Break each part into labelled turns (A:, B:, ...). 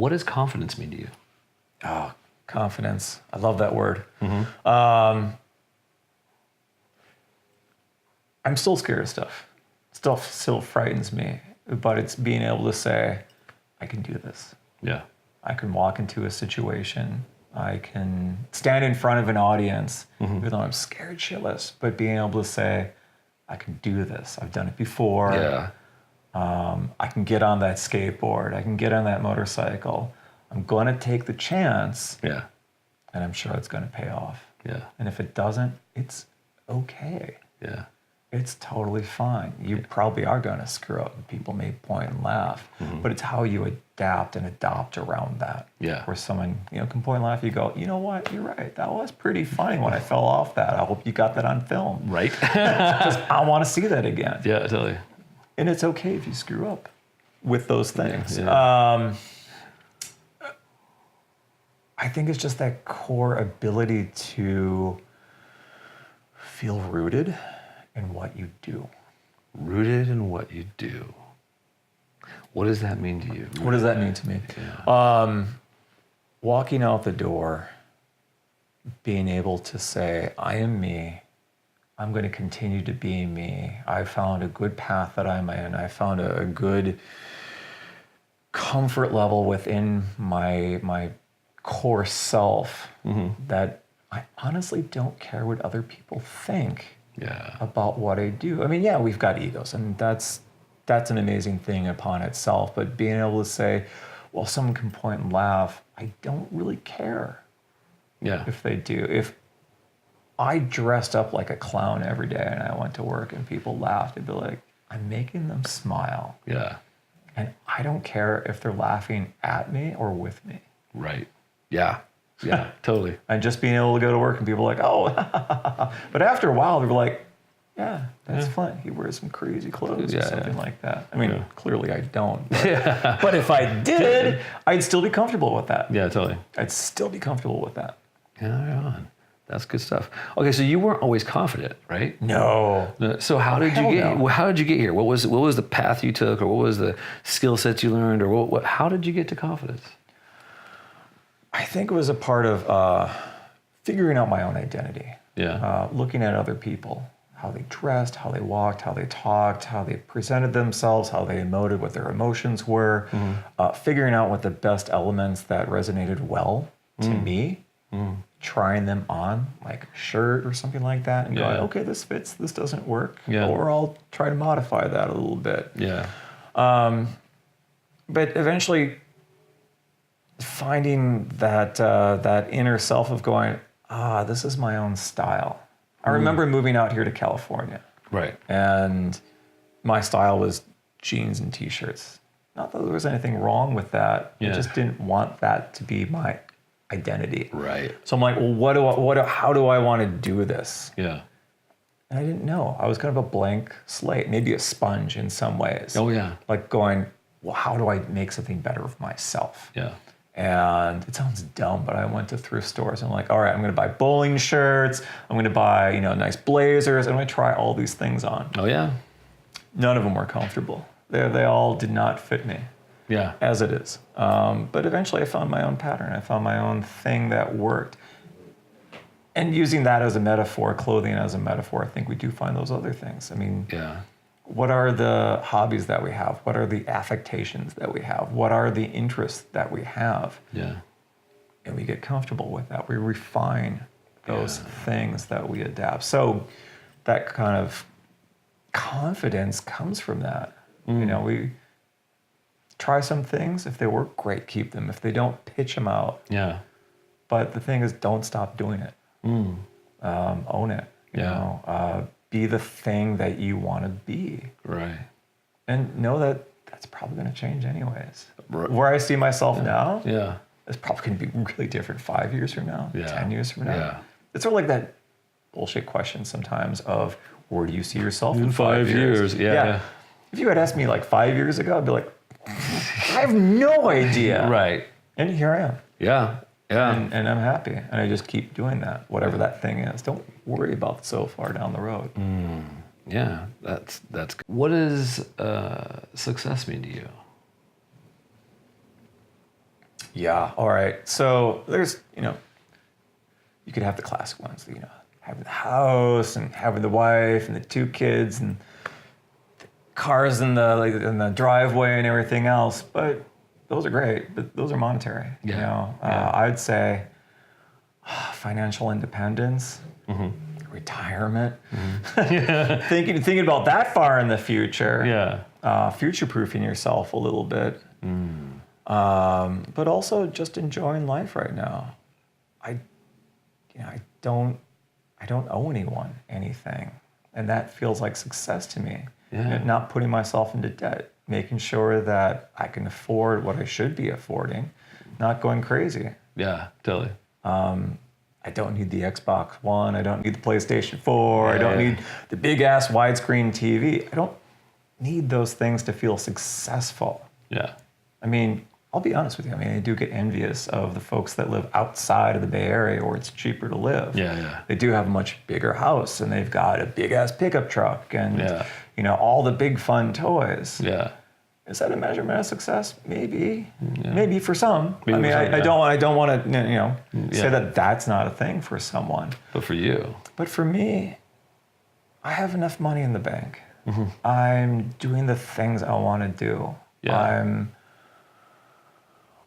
A: What does confidence mean to you?
B: Oh, confidence. I love that word. I'm still scared of stuff. Stuff still frightens me, but it's being able to say, I can do this.
A: Yeah.
B: I can walk into a situation. I can stand in front of an audience, even though I'm scared shitless, but being able to say, I can do this. I've done it before.
A: Yeah.
B: I can get on that skateboard. I can get on that motorcycle. I'm going to take the chance,
A: Yeah.
B: and I'm sure it's going to pay off.
A: Yeah.
B: And if it doesn't, it's okay.
A: Yeah.
B: It's totally fine. You probably are going to screw up, and people may point and laugh, but it's how you adapt and adopt around that.
A: Yeah.
B: Where someone, can point and laugh, you go, you know what, you're right. That was pretty funny when I fell off that. I hope you got that on film.
A: Right.
B: Because I want to see that again.
A: Yeah, totally.
B: And it's okay if you screw up with those things.
A: Yeah.
B: I think it's just that core ability to feel rooted in what you do.
A: Rooted in what you do. What does that mean to you?
B: What does that mean to me?
A: Yeah.
B: Walking out the door, being able to say, I am me. I'm going to continue to be me. I found a good path that I'm in. I found a good comfort level within my core self that I honestly don't care what other people think about what I do. I mean, yeah, we've got egos, and that's an amazing thing upon itself. But being able to say, well, someone can point and laugh, I don't really care if they do. If I dressed up like a clown every day and I went to work and people laughed, I'd be like, I'm making them smile.
A: Yeah.
B: And I don't care if they're laughing at me or with me.
A: Right. Yeah. Yeah, totally.
B: And just being able to go to work and people are like, oh, but after a while, they're like, yeah, that's Flint. He wears some crazy clothes or something like that. I mean, clearly I don't. But, but if I did, I'd still be comfortable with that.
A: Yeah, totally.
B: I'd still be comfortable with that.
A: Yeah, right on. That's good stuff. Okay, so you weren't always confident, right?
B: No.
A: So how did you get?
B: No.
A: How did you get here? What was the path you took, or what was the skill sets you learned, or how did you get to confidence?
B: I think it was a part of figuring out my own identity.
A: Yeah.
B: Looking at other people, how they dressed, how they walked, how they talked, how they presented themselves, how they emoted, what their emotions were. Figuring out what the best elements that resonated well to me. Trying them on, like a shirt or something like that, and going, okay, this fits, this doesn't work, or I'll try to modify that a little bit.
A: Yeah.
B: But eventually, finding that inner self of going, this is my own style. I remember moving out here to California,
A: Right.
B: and my style was jeans and t-shirts. Not that there was anything wrong with that. I just didn't want that to be my identity.
A: Right.
B: So I'm like, well, how do I want to do this?
A: Yeah.
B: And I didn't know. I was kind of a blank slate, maybe a sponge in some ways.
A: Oh yeah.
B: Like going, well, how do I make something better of myself?
A: Yeah.
B: And it sounds dumb, but I went to thrift stores and I'm like, all right, I'm going to buy bowling shirts. I'm going to buy, nice blazers. I'm going to try all these things on.
A: Oh yeah.
B: None of them were comfortable. They all did not fit me.
A: Yeah.
B: As it is. But eventually I found my own pattern. I found my own thing that worked. And using that as a metaphor, clothing as a metaphor, I think we do find those other things. I mean, what are the hobbies that we have? What are the affectations that we have? What are the interests that we have?
A: Yeah.
B: And we get comfortable with that. We refine those things that we adapt. So that kind of confidence comes from that. We try some things. If they work, great, keep them. If they don't, pitch them out.
A: Yeah.
B: But the thing is, don't stop doing it. Own it. You know, be the thing that you want to be.
A: Right.
B: And know that that's probably going to change anyways.
A: Right.
B: Where I see myself now,
A: Yeah.
B: it's probably going to be really different 5 years from now, 10 years from now.
A: Yeah.
B: It's sort of like that bullshit question sometimes of, where do you see yourself in
A: 5 years? Yeah.
B: If you had asked me like 5 years ago, I'd be like, I have no idea.
A: Right.
B: And here I am.
A: Yeah. Yeah.
B: And I'm happy. And I just keep doing that, whatever that thing is. Don't worry about so far down the road.
A: Yeah. That's good. What does success mean to you?
B: Yeah. All right. So there's, you could have the classic ones, having the house and having the wife and the 2 kids and cars in the driveway and everything else. But those are great. But those are monetary.
A: Yeah.
B: I'd say financial independence, retirement. Thinking about that far in the future.
A: Yeah.
B: Future-proofing yourself a little bit. But also just enjoying life right now. I don't owe anyone anything, and that feels like success to me.
A: Yeah.
B: Not putting myself into debt, making sure that I can afford what I should be affording, not going crazy.
A: Yeah, totally.
B: I don't need the Xbox One. I don't need the PlayStation 4. I don't
A: Yeah.
B: need the big ass widescreen TV. I don't need those things to feel successful.
A: Yeah.
B: I mean, I'll be honest with you. I mean, I do get envious of the folks that live outside of the Bay Area where it's cheaper to live.
A: Yeah.
B: They do have a much bigger house, and they've got a big ass pickup truck, and all the big fun toys.
A: Yeah.
B: Is that a measurement of success? Maybe. Maybe for some.
A: Maybe for some,
B: I don't want to say that that's not a thing for someone.
A: But for you.
B: But for me, I have enough money in the bank. I'm doing the things I want to do.
A: Yeah.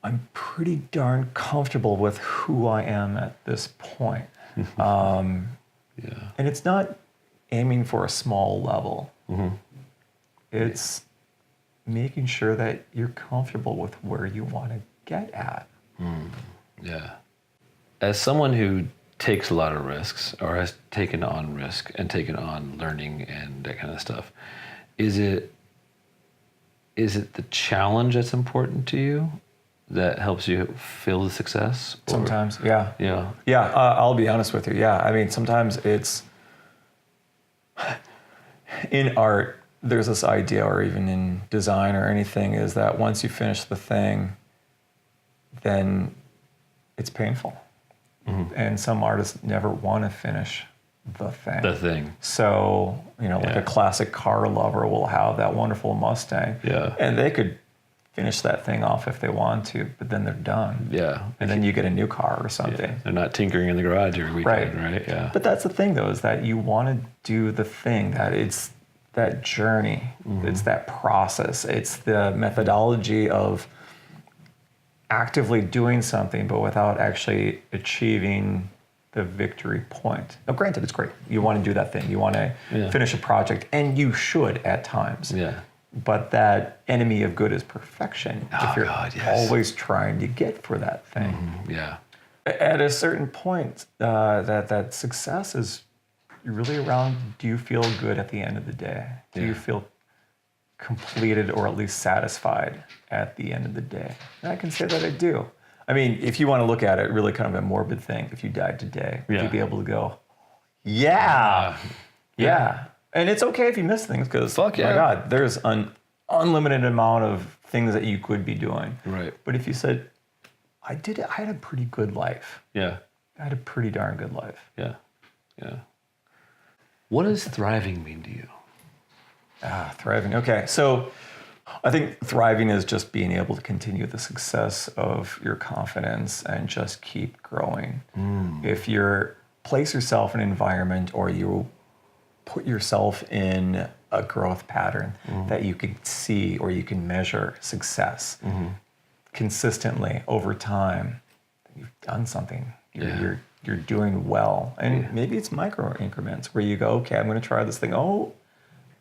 B: I'm pretty darn comfortable with who I am at this point. And it's not aiming for a small level. It's making sure that you're comfortable with where you want to get at.
A: Yeah. As someone who takes a lot of risks or has taken on risk and taken on learning and that kind of stuff, is it the challenge that's important to you that helps you feel the success? Or?
B: Sometimes, yeah.
A: Yeah.
B: Yeah, I'll be honest with you. Yeah, I mean, sometimes it's in art, there's this idea, or even in design or anything, is that once you finish the thing, then it's painful. And some artists never want to finish the thing. So, like a classic car lover will have that wonderful Mustang.
A: Yeah.
B: And they could finish that thing off if they want to, but then they're done.
A: Yeah.
B: And then you get a new car or something.
A: Yeah. They're not tinkering in the garage every weekend, right? Yeah.
B: But that's the thing, though, is that you want to do the thing, that it's that journey, it's that process, it's the methodology of actively doing something, but without actually achieving the victory point. Now, granted, it's great. You want to do that thing. You want to finish a project, and you should at times.
A: Yeah.
B: But that enemy of good is perfection. If you're always trying to get for that thing.
A: Yeah.
B: At a certain point, that success is really around, do you feel good at the end of the day? Do you feel completed or at least satisfied at the end of the day? And I can say that I do. I mean, if you want to look at it, really kind of a morbid thing, if you died today, would you be able to go, yeah. And it's okay if you miss things, because, my God, there's an unlimited amount of things that you could be doing.
A: Right.
B: But if you said, I did it, I had a pretty good life.
A: Yeah.
B: I had a pretty darn good life.
A: Yeah. What does thriving mean to you?
B: Thriving. Okay. So I think thriving is just being able to continue the success of your confidence and just keep growing. If you place yourself in an environment, or you put yourself in a growth pattern that you can see or you can measure success consistently over time, you've done something. You're doing well. And maybe it's micro increments where you go, okay, I'm going to try this thing. Oh,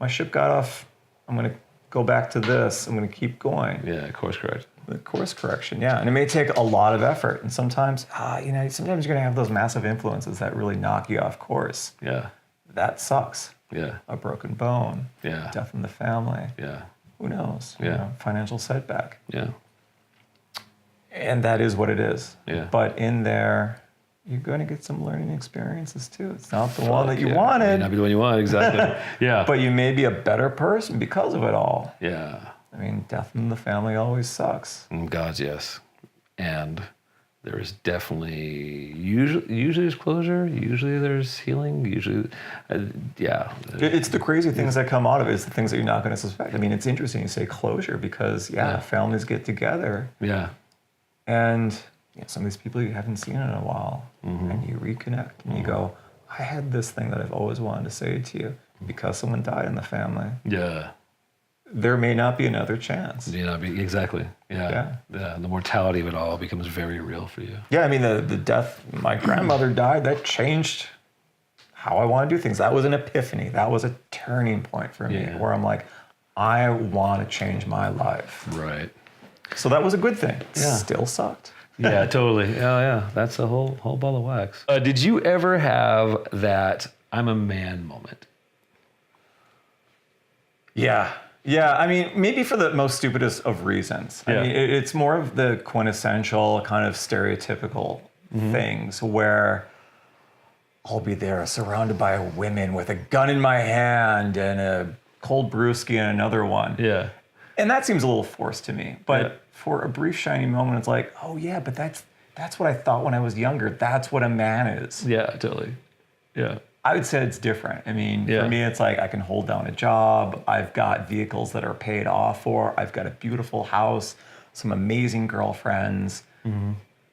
B: my ship got off. I'm going to go back to this. I'm going to keep going.
A: Yeah, course correct.
B: The course correction, yeah. And it may take a lot of effort. And sometimes, sometimes you're going to have those massive influences that really knock you off course.
A: Yeah.
B: That sucks.
A: Yeah.
B: A broken bone.
A: Yeah.
B: Death in the family.
A: Yeah.
B: Who knows?
A: Yeah.
B: Financial setback.
A: Yeah.
B: And that is what it is.
A: Yeah.
B: But in there, you're going to get some learning experiences too. It's not the one that you wanted.
A: May not be the one you want, exactly. Yeah.
B: But you may be a better person because of it all.
A: Yeah.
B: I mean, death in the family always sucks.
A: God, yes. And there is definitely, usually there's closure, usually there's healing, usually,
B: It's the crazy things that come out of it. It's the things that you're not going to suspect. I mean, it's interesting you say closure because, families get together.
A: Yeah.
B: And some of these people you haven't seen in a while, and you reconnect, and you go, I had this thing that I've always wanted to say to you because someone died in the family.
A: Yeah.
B: There may not be another chance.
A: Exactly. Yeah. The mortality of it all becomes very real for you.
B: Yeah, I mean, the death, my grandmother died, that changed how I want to do things. That was an epiphany. That was a turning point for me where I'm like, I want to change my life.
A: Right.
B: So that was a good thing. Still sucked.
A: Yeah, totally. Yeah. That's a whole ball of wax. Did you ever have that I'm a man moment?
B: Yeah. Yeah, I mean, maybe for the most stupidest of reasons. I mean, it's more of the quintessential kind of stereotypical things where I'll be there surrounded by women with a gun in my hand and a cold brewski in another one.
A: Yeah.
B: And that seems a little forced to me. But for a brief, shiny moment, it's like, oh, yeah, but that's what I thought when I was younger. That's what a man is.
A: Yeah, totally. Yeah.
B: I would say it's different. I mean, for me, it's like I can hold down a job. I've got vehicles that are paid off for. I've got a beautiful house, some amazing girlfriends.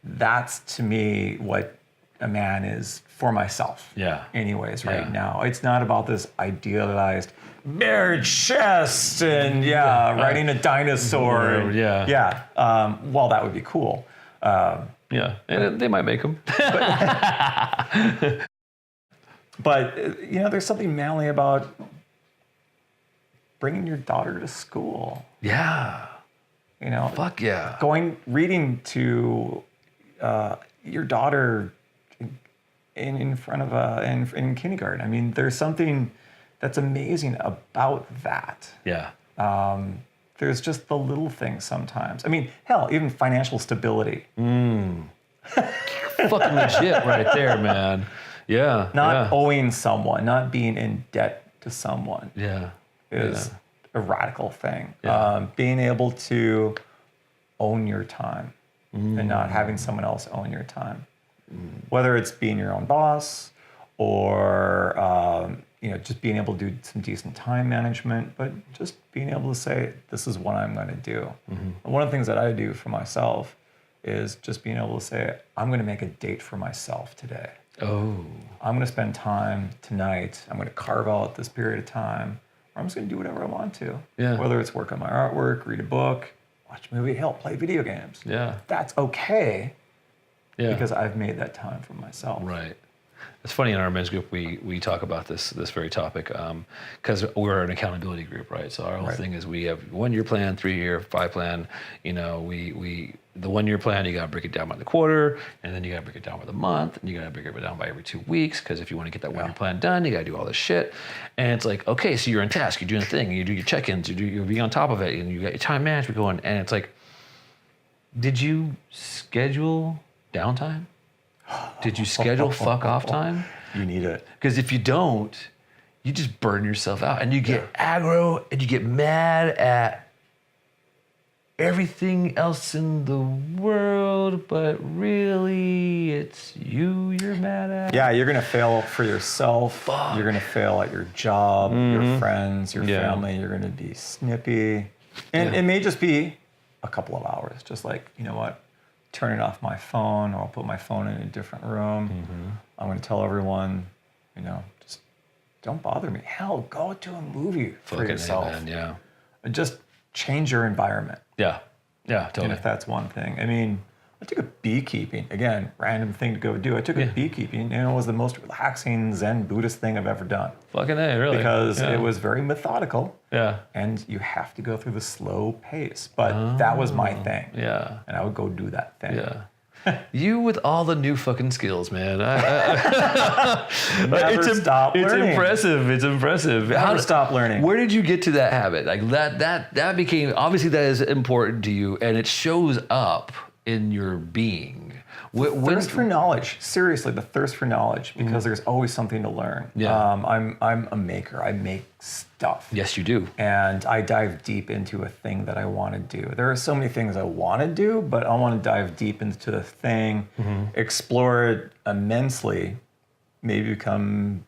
B: That's, to me, what a man is for myself.
A: Yeah.
B: Anyways, right now. It's not about this idealized bare chest and, riding a dinosaur. Well, that would be cool.
A: Yeah, and they might make them.
B: But, there's something manly about bringing your daughter to school.
A: Yeah. Fuck yeah.
B: Reading to your daughter in front of in kindergarten. I mean, there's something that's amazing about that.
A: Yeah.
B: There's just the little things sometimes. I mean, hell, even financial stability.
A: Fucking legit right there, man. Yeah.
B: Not owing someone, not being in debt to someone. Is a radical thing. Being able to own your time and not having someone else own your time. Whether it's being your own boss or just being able to do some decent time management, but just being able to say, this is what I'm going to do. And one of the things that I do for myself is just being able to say, I'm going to make a date for myself today.
A: Oh.
B: I'm going to spend time tonight. I'm going to carve out this period of time. Or I'm just going to do whatever I want to.
A: Yeah.
B: Whether it's work on my artwork, read a book, watch a movie, hell, play video games.
A: Yeah.
B: That's okay.
A: Yeah.
B: Because I've made that time for myself.
A: Right. It's funny, in our men's group, we talk about this very topic because we're an accountability group, right? So our whole thing is we have 1 year plan, 3 year, 5 plan. The 1 year plan, you got to break it down by the quarter, and then you got to break it down by the month, and you got to break it down by every 2 weeks, because if you want to get that 1 year plan done, you got to do all this shit. And it's like, okay, so you're in task, you're doing the thing, you do your check-ins, you're being on top of it, and you got your time management going, and it's like, did you schedule downtime? Did you schedule fuck off time?
B: You need it.
A: Because if you don't, you just burn yourself out, and you get aggro, and you get mad at everything else in the world, but really it's you're mad at.
B: Yeah, you're gonna fail for yourself.
A: Fuck.
B: You're gonna fail at your job, your friends, your family. You're gonna be snippy. And it may just be a couple of hours, just like, you know what, turning off my phone, or I'll put my phone in a different room. I'm gonna tell everyone, just don't bother me. Hell, go to a movie for yourself.
A: Amen,
B: And just change your environment.
A: Yeah, totally.
B: And if that's one thing. I mean, I took a beekeeping, again, random thing to go do. I took a beekeeping, and it was the most relaxing Zen Buddhist thing I've ever done.
A: Fucking A, really.
B: Because it was very methodical.
A: Yeah.
B: And you have to go through the slow pace. But that was my thing.
A: Yeah.
B: And I would go do that thing.
A: Yeah. You with all the new fucking skills, man.
B: Never stop learning.
A: It's impressive.
B: Never stop learning.
A: Where did you get to that habit? Like that became, obviously that is important to you, and it shows up in your being.
B: Thirst for knowledge. Seriously, the thirst for knowledge, because there's always something to learn.
A: Yeah.
B: I'm a maker. I make stuff.
A: Yes, you do.
B: And I dive deep into a thing that I want to do. There are so many things I want to do, but I want to dive deep into the thing, explore it immensely, maybe become,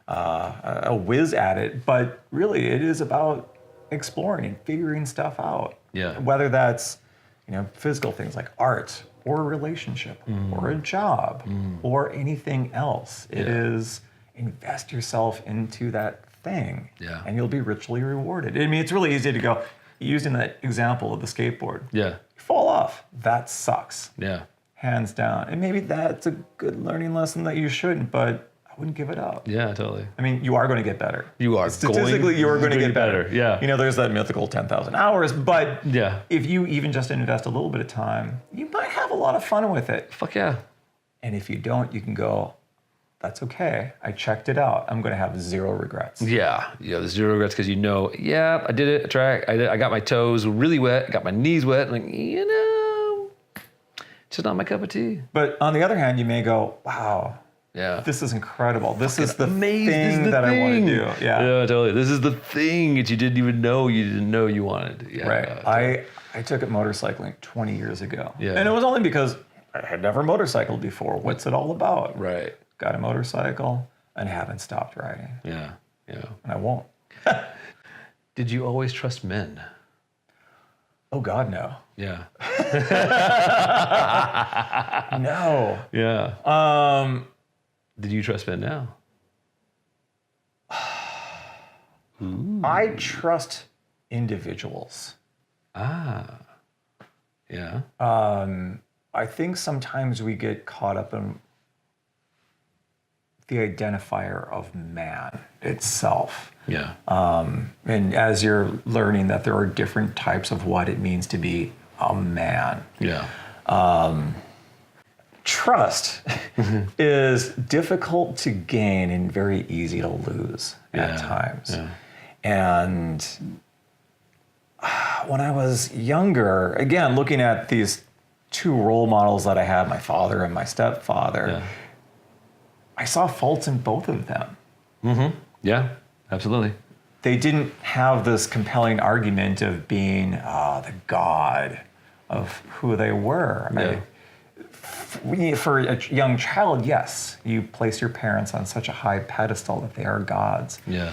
B: a whiz at it. But really, it is about exploring and figuring stuff out.
A: Yeah.
B: Whether that's physical things like art or a relationship or a job or anything else. It is invest yourself into that thing and you'll be richly rewarded. I mean, it's really easy to go, using that example of the skateboard.
A: Yeah.
B: You fall off. That sucks.
A: Yeah.
B: Hands down. And maybe that's a good learning lesson that you shouldn't, but I wouldn't give it up.
A: Yeah, totally.
B: I mean, you are going to get better.
A: You are
B: Statistically, you are going to get better.
A: Yeah.
B: There's that mythical 10,000 hours, but
A: Yeah.
B: if you even just invest a little bit of time, you might have a lot of fun with it.
A: Fuck yeah.
B: And if you don't, you can go, that's okay. I checked it out. I'm going to have zero regrets.
A: Yeah. You have zero regrets because I did it. I tried. I got my toes really wet. I got my knees wet. Like, it's just not my cup of tea.
B: But on the other hand, you may go, wow.
A: Yeah.
B: This is incredible. This is the
A: amazing.
B: thing that I want to do.
A: Yeah, totally. This is the thing that you didn't even know you wanted. Yeah,
B: right.
A: Totally.
B: I took up motorcycling 20 years ago.
A: Yeah.
B: And it was only because I had never motorcycled before. What's it all about?
A: Right.
B: Got a motorcycle and haven't stopped riding.
A: Yeah. Yeah.
B: And I won't.
A: Did you always trust men?
B: Oh, God, no.
A: Yeah.
B: No.
A: Yeah. Did you trust men now?
B: I trust individuals.
A: Ah. Yeah.
B: I think sometimes we get caught up in the identifier of man itself.
A: Yeah.
B: And as you're learning that there are different types of what it means to be a man.
A: Yeah.
B: Trust is difficult to gain and very easy to lose at times.
A: Yeah.
B: And when I was younger, again, looking at these two role models that I had, my father and my stepfather, I saw faults in both of them.
A: Mm-hmm. Yeah, absolutely.
B: They didn't have this compelling argument of being the god of who they were.
A: Yeah.
B: For a young child, yes, you place your parents on such a high pedestal that they are gods.
A: Yeah.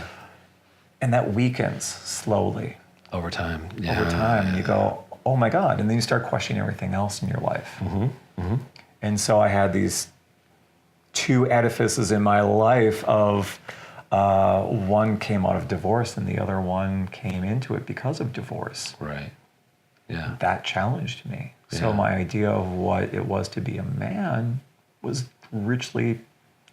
B: And that weakens slowly.
A: Over time. Yeah.
B: Over time, you go, oh my God. And then you start questioning everything else in your life.
A: Mm-hmm. Mm-hmm.
B: And so I had these two edifices in my life of one came out of divorce and the other one came into it because of divorce.
A: Right. Yeah.
B: That challenged me. So my idea of what it was to be a man was richly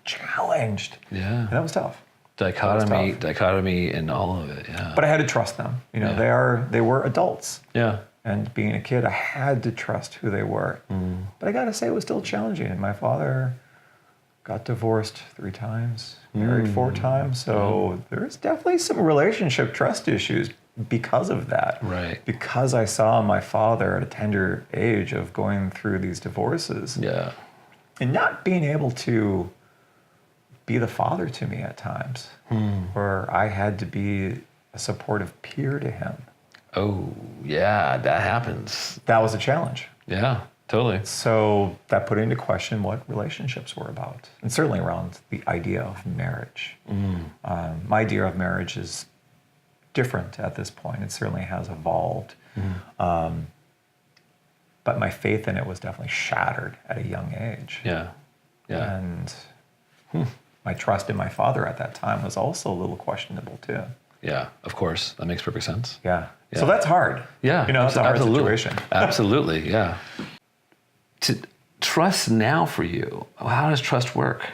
B: challenged.
A: Yeah.
B: And that was tough.
A: Dichotomy in all of it. Yeah.
B: But I had to trust them. They were adults.
A: Yeah.
B: And being a kid, I had to trust who they were. Mm. But I got to say, it was still challenging. And my father got divorced 3 times, married 4 times. So there's definitely some relationship trust issues because of that.
A: Right.
B: Because I saw my father at a tender age of going through these divorces.
A: Yeah.
B: And not being able to be the father to me at times, where I had to be a supportive peer to him.
A: Oh, yeah, that happens.
B: That was a challenge.
A: Yeah, totally.
B: So that put into question what relationships were about, and certainly around the idea of marriage. My idea of marriage is different at this point. It certainly has evolved. But my faith in it was definitely shattered at a young age.
A: Yeah, yeah.
B: And my trust in my father at that time was also a little questionable too.
A: Yeah, of course. That makes perfect sense.
B: Yeah. So that's hard.
A: Yeah.
B: It's a hard situation.
A: Absolutely, yeah. To trust now for you, how does trust work?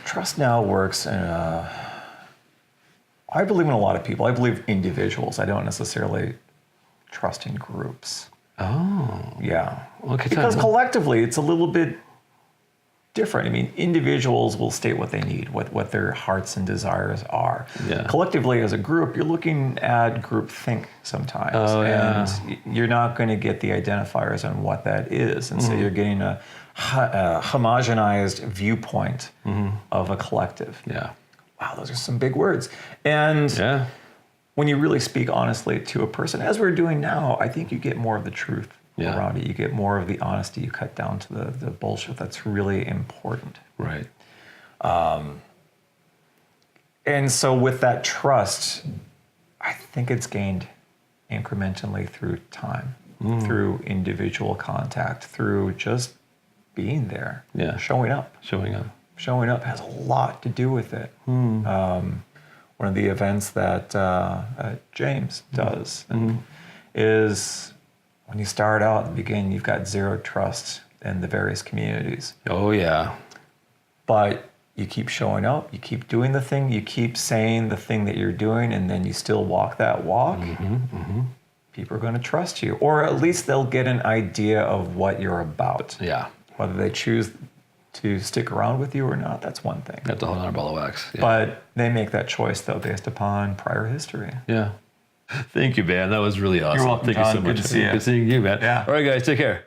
B: Trust now works in I believe in a lot of people. I believe individuals. I don't necessarily trust in groups.
A: Oh.
B: Yeah.
A: Okay.
B: Because collectively, it's a little bit different. I mean, individuals will state what they need, what their hearts and desires are.
A: Yeah.
B: Collectively, as a group, you're looking at groupthink sometimes. And you're not going to get the identifiers on what that is. And so you're getting a homogenized viewpoint of a collective.
A: Yeah.
B: Wow, those are some big words. And when you really speak honestly to a person, as we're doing now, I think you get more of the truth around it. You get more of the honesty. You cut down to the bullshit that's really important.
A: Right.
B: And so with that trust, I think it's gained incrementally through time, through individual contact, through just being there, showing up. Showing up has a lot to do with it. One of the events that James does is when you start out at the beginning, you've got zero trust in the various communities.
A: Oh, yeah.
B: But you keep showing up, you keep doing the thing, you keep saying the thing that you're doing, and then you still walk that walk. People are going to trust you, or at least they'll get an idea of what you're about.
A: Yeah.
B: Whether they choose to stick around with you or not, that's one thing.
A: That's a whole other ball of wax. Yeah.
B: But they make that choice, though, based upon prior history.
A: Yeah. Thank you, man. That was really awesome.
B: You're welcome,
A: Thank
B: John.
A: you so much.
B: Good to see you.
A: Good seeing you, man.
B: Yeah.
A: All right, guys. Take care.